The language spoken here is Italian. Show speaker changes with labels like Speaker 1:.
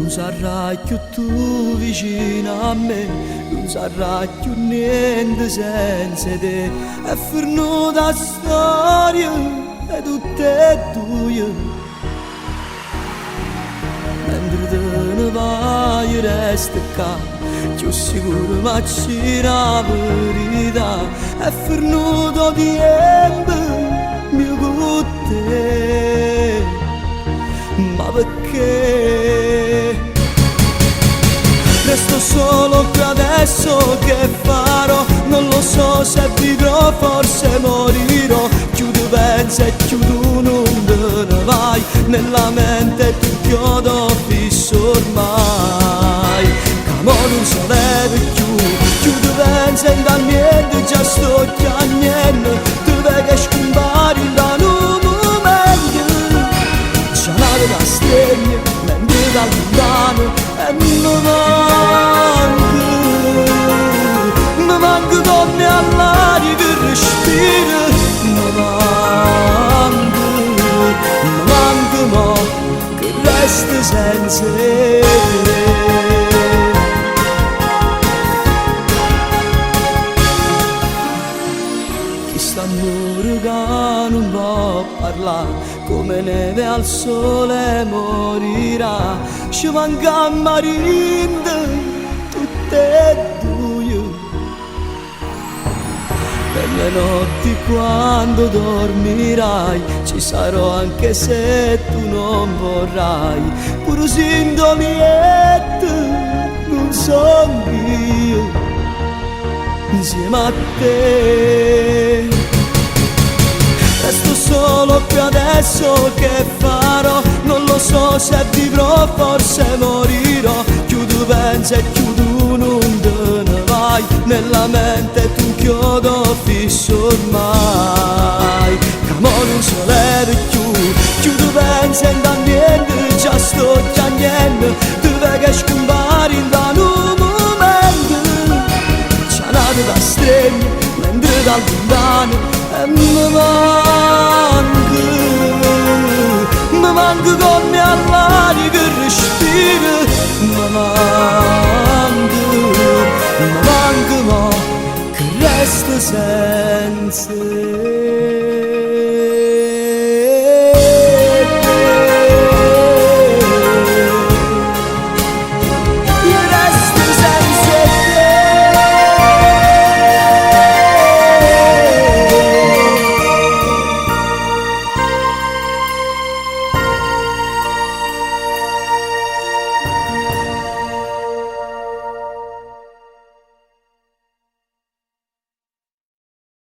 Speaker 1: non sarai più tu vicino a me, non sarai più niente senza te. È finita la storia e tutte e due, mentre te ne vai resta qua, più sicuro ma c'è la verità. È finito tempo mio con te, ma perché? Resto solo qui adesso, che farò? Non lo so se vivrò, forse morirò. Chiudo pensa e chiudo non te ne vai, nella mente tu chiodo fisso ormai. Camo non so leve più, chiudo pensa e da niente già sto chiagnendo. Tu vedi che scompari da un momento, c'è la stella, mentre da lontano e mi manca come all'aria che respira. Mi manca mo che resta senza te. Quest'amore che non può parlare, come neve al sole morirà. Ci manca marinde tutte e due, per le notti quando dormirai ci sarò anche se tu non vorrai. Pure sintomiette non sono io insieme a te. Resto solo qui adesso, che farò? Non lo so se vivrò, forse morirò. Chiudo pensa e chiudo non te ne vai, nella mente tu chiodo fisso ormai. Camo non so leve più, chiudo pensa e da niente già sto chiagnendo. Tu vedi che scompari da un momento, c'è la stella mentre da lontano e mi manca come all'aria che respira. Mi manca mo che resta senza